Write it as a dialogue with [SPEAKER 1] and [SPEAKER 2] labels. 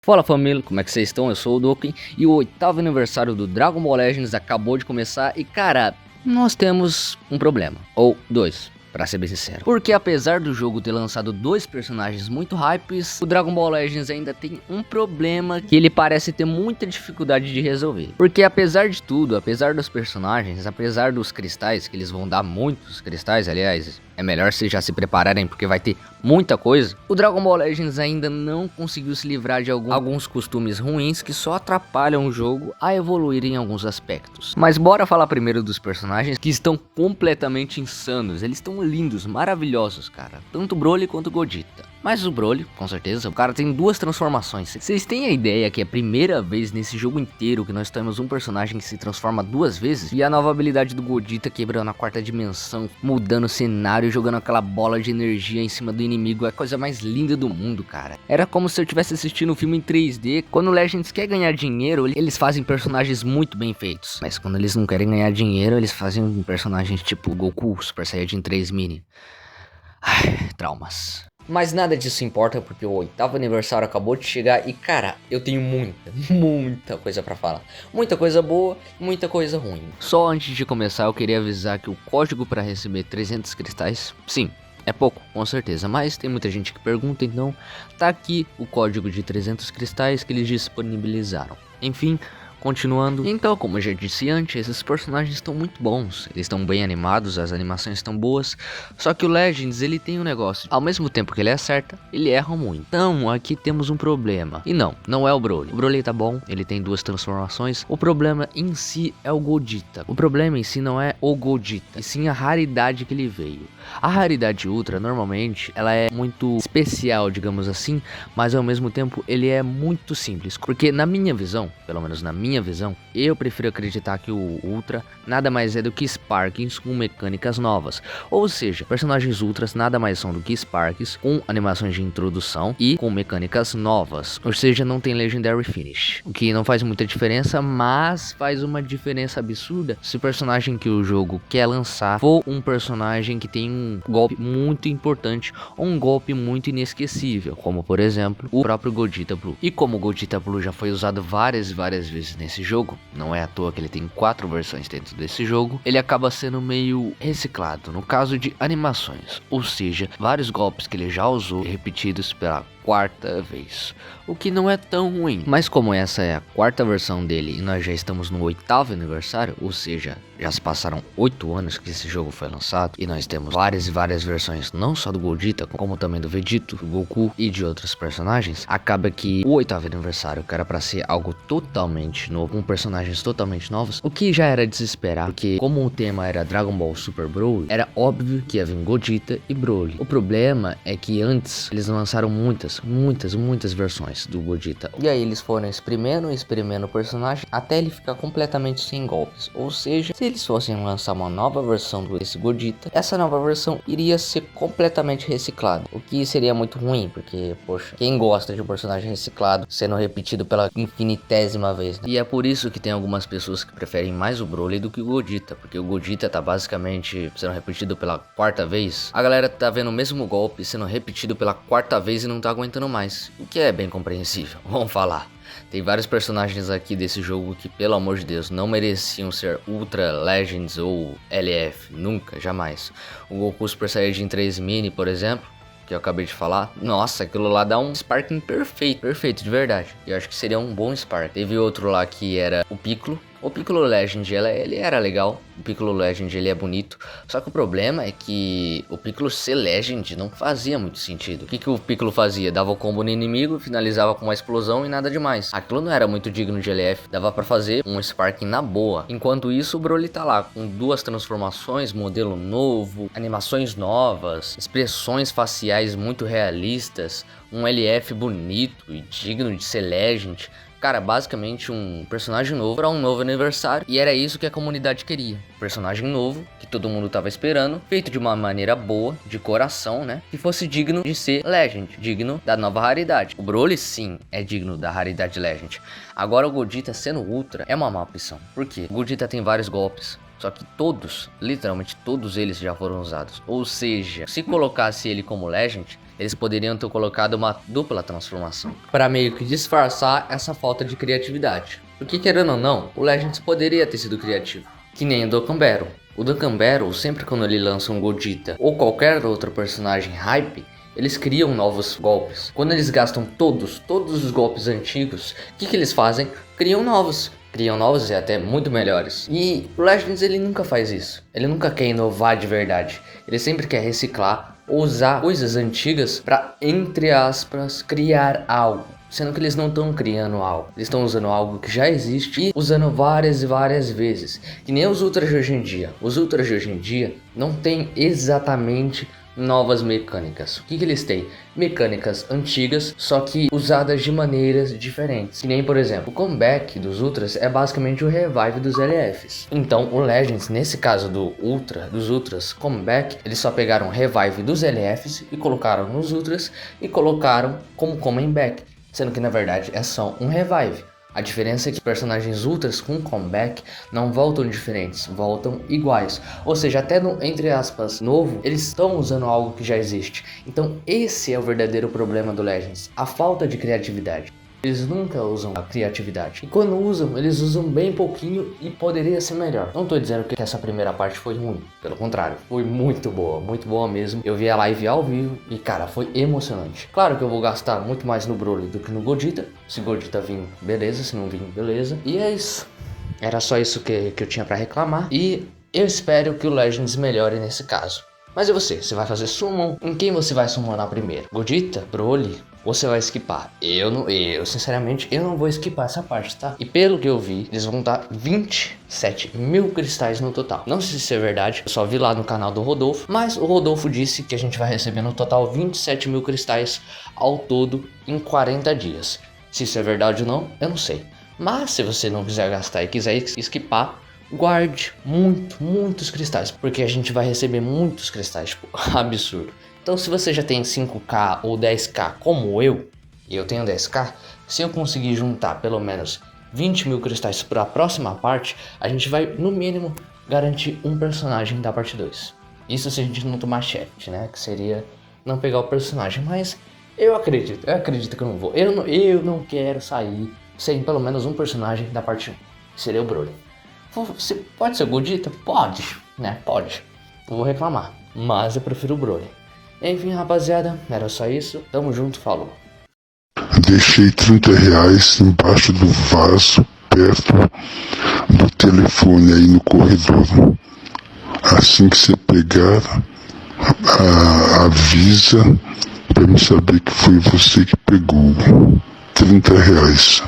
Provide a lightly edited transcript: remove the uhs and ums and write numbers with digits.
[SPEAKER 1] Fala família, como é que vocês estão? Eu sou o Doken e o 8º aniversário do Dragon Ball Legends acabou de começar e cara, nós temos um problema, ou dois, pra ser bem sincero. Porque apesar do jogo ter lançado dois personagens muito hypes, o Dragon Ball Legends ainda tem um problema que ele parece ter muita dificuldade de resolver. Porque apesar de tudo, apesar dos personagens, apesar dos cristais, que eles vão dar muitos cristais, aliás, é melhor vocês já se prepararem porque vai ter muita coisa. O Dragon Ball Legends ainda não conseguiu se livrar de alguns costumes ruins que só atrapalham o jogo a evoluir em alguns aspectos. Mas bora falar primeiro dos personagens que estão completamente insanos. Eles estão lindos, maravilhosos, cara. Tanto o Broly quanto o Gogeta. Mas o Broly, com certeza, o cara tem duas transformações. Vocês têm a ideia que é a primeira vez nesse jogo inteiro que nós temos um personagem que se transforma duas vezes? E a nova habilidade do Gogeta quebrando a quarta dimensão, mudando o cenário, jogando aquela bola de energia em cima do inimigo, é a coisa mais linda do mundo, cara. Era como se eu estivesse assistindo um filme em 3D. Quando o Legends quer ganhar dinheiro, eles fazem personagens muito bem feitos. Mas quando eles não querem ganhar dinheiro, eles fazem personagens tipo Goku, Super Saiyajin 3 Mini. Ai, traumas. Mas nada disso importa porque o 8º aniversário acabou de chegar e cara, eu tenho muita coisa pra falar. Muita coisa boa e muita coisa ruim. Só antes de começar eu queria avisar que o código pra receber 300 cristais, sim, é pouco, com certeza, mas tem muita gente que pergunta, então tá aqui o código de 300 cristais que eles disponibilizaram. Enfim, continuando, então como eu já disse antes, esses personagens estão muito bons, eles estão bem animados, as animações estão boas, só que o Legends ele tem um negócio, ao mesmo tempo que ele acerta, ele erra muito. Então aqui temos um problema, e não é o Broly tá bom, ele tem duas transformações, o problema em si é o Gogeta, o problema em si não é o Gogeta, e sim a raridade que ele veio. A raridade Ultra normalmente ela é muito especial, digamos assim, mas ao mesmo tempo ele é muito simples, porque na minha visão, pelo menos na minha visão, eu prefiro acreditar que o Ultra nada mais é do que Sparkings com mecânicas novas. Ou seja, personagens Ultras nada mais são do que Sparks com animações de introdução e com mecânicas novas. Ou seja, não tem Legendary Finish. O que não faz muita diferença, mas faz uma diferença absurda se o personagem que o jogo quer lançar for um personagem que tem um golpe muito importante ou um golpe muito inesquecível, como por exemplo o próprio Gogeta Blue. E como o Gogeta Blue já foi usado várias vezes nesse jogo, não é à toa que ele tem 4 versões dentro desse jogo, ele acaba sendo meio reciclado no caso de animações, ou seja, vários golpes que ele já usou repetidos pela quarta vez, o que não é tão ruim. Mas como essa é a quarta versão dele e nós já estamos no 8º aniversário, ou seja, já se passaram 8 anos que esse jogo foi lançado e nós temos várias versões, não só do Gogeta, como também do Vegito, do Goku e de outros personagens, acaba que o 8º aniversário, que era pra ser algo totalmente novo, com personagens totalmente novos, o que já era de se esperar, porque como o tema era Dragon Ball Super Broly, era óbvio que ia vir Gogeta e Broly. O problema é que antes eles lançaram muitas versões do Gogeta. E aí eles foram espremendo o personagem até ele ficar completamente sem golpes. Ou seja, se eles fossem lançar uma nova versão desse Gogeta, essa nova versão iria ser completamente reciclada. O que seria muito ruim, porque, poxa, quem gosta de um personagem reciclado sendo repetido pela infinitésima vez, né? E é por isso que tem algumas pessoas que preferem mais o Broly do que o Gogeta, porque o Gogeta tá basicamente sendo repetido pela quarta vez. A galera tá vendo o mesmo golpe sendo repetido pela quarta vez e não tá aguentando mais, o que é bem compreensível, vamos falar. Tem vários personagens aqui desse jogo que, pelo amor de Deus, não mereciam ser Ultra Legends ou LF, nunca, jamais. O Goku Super Saiyajin 3 Mini, por exemplo, que eu acabei de falar, nossa, aquilo lá dá um Sparking perfeito de verdade. Eu acho que seria um bom Spark. Teve outro lá que era o Piccolo. O Piccolo Legend, ele era legal, o Piccolo Legend ele é bonito, só que o problema é que o Piccolo ser Legend não fazia muito sentido. O que o Piccolo fazia? Dava o combo no inimigo, finalizava com uma explosão e nada demais. Aquilo não era muito digno de LF, dava pra fazer um Sparking na boa. Enquanto isso, o Broly tá lá, com duas transformações, modelo novo, animações novas, expressões faciais muito realistas, um LF bonito e digno de ser Legend. Cara, basicamente um personagem novo para um novo aniversário. E era isso que a comunidade queria. Um personagem novo, que todo mundo tava esperando. Feito de uma maneira boa, de coração, né? Que fosse digno de ser Legend. Digno da nova raridade. O Broly, sim, é digno da raridade Legend. Agora o Gogeta sendo Ultra é uma má opção. Por quê? O Gogeta tem vários golpes. Só que todos, literalmente todos eles já foram usados. Ou seja, se colocasse ele como Legend, Eles poderiam ter colocado uma dupla transformação para meio que disfarçar essa falta de criatividade. Porque querendo ou não, o Legends poderia ter sido criativo, que nem o Dokkan Battle. O Dokkan Battle, sempre quando ele lança um Gogeta ou qualquer outro personagem hype, eles criam novos golpes. Quando eles gastam todos os golpes antigos, o que eles fazem? Criam novos e até muito melhores. E o Legends ele nunca faz isso. Ele nunca quer inovar de verdade. Ele sempre quer reciclar ou usar coisas antigas para, entre aspas, criar algo. Sendo que eles não estão criando algo. Eles estão usando algo que já existe e usando várias e várias vezes. Que nem os Ultras de hoje em dia. Os Ultras de hoje em dia não tem exatamente novas mecânicas. O que eles têm? Mecânicas antigas, só que usadas de maneiras diferentes. Que nem, por exemplo, o comeback dos Ultras é basicamente o revive dos LFs. Então, o Legends, nesse caso dos Ultras comeback, eles só pegaram o revive dos LFs e colocaram nos Ultras e colocaram como comeback, sendo que na verdade é só um revive. A diferença é que os personagens Ultras com comeback não voltam diferentes, voltam iguais. Ou seja, até no, entre aspas, novo, eles estão usando algo que já existe. Então esse é o verdadeiro problema do Legends, a falta de criatividade. Eles nunca usam a criatividade. E quando usam, eles usam bem pouquinho e poderia ser melhor. Não tô dizendo que essa primeira parte foi ruim. Pelo contrário, foi muito boa mesmo. Eu vi a live ao vivo e cara, foi emocionante. Claro que eu vou gastar muito mais no Broly do que no Gogeta. Se Gogeta vir, beleza. Se não vir, beleza. E é isso. Era só isso que eu tinha pra reclamar. E eu espero que o Legends melhore nesse caso. Mas e você? Você vai fazer summon? Em quem você vai summonar primeiro? Gogeta? Broly? Ou você vai skipar? Eu sinceramente, eu não vou skipar essa parte, tá? E pelo que eu vi, eles vão dar 27 mil cristais no total. Não sei se isso é verdade, eu só vi lá no canal do Rodolfo. Mas o Rodolfo disse que a gente vai receber no total 27 mil cristais ao todo em 40 dias. Se isso é verdade ou não, eu não sei. Mas se você não quiser gastar e quiser skipar, guarde muitos cristais, porque a gente vai receber muitos cristais, tipo, absurdo. Então se você já tem 5k ou 10k como eu, e eu tenho 10k, se eu conseguir juntar pelo menos 20 mil cristais para a próxima parte, a gente vai no mínimo garantir um personagem da parte 2. Isso se a gente não tomar chat, né, que seria não pegar o personagem, mas eu acredito que eu não vou. Eu não quero sair sem pelo menos um personagem da parte 1, seria o Broly. Pode ser o Gogeta? Pode, né? Pode. Não vou reclamar, mas eu prefiro o Broly. Enfim, rapaziada, era só isso. Tamo junto, falou.
[SPEAKER 2] Deixei R$30 embaixo do vaso, perto do telefone aí no corredor. Assim que você pegar, avisa pra me saber que foi você que pegou. R$30.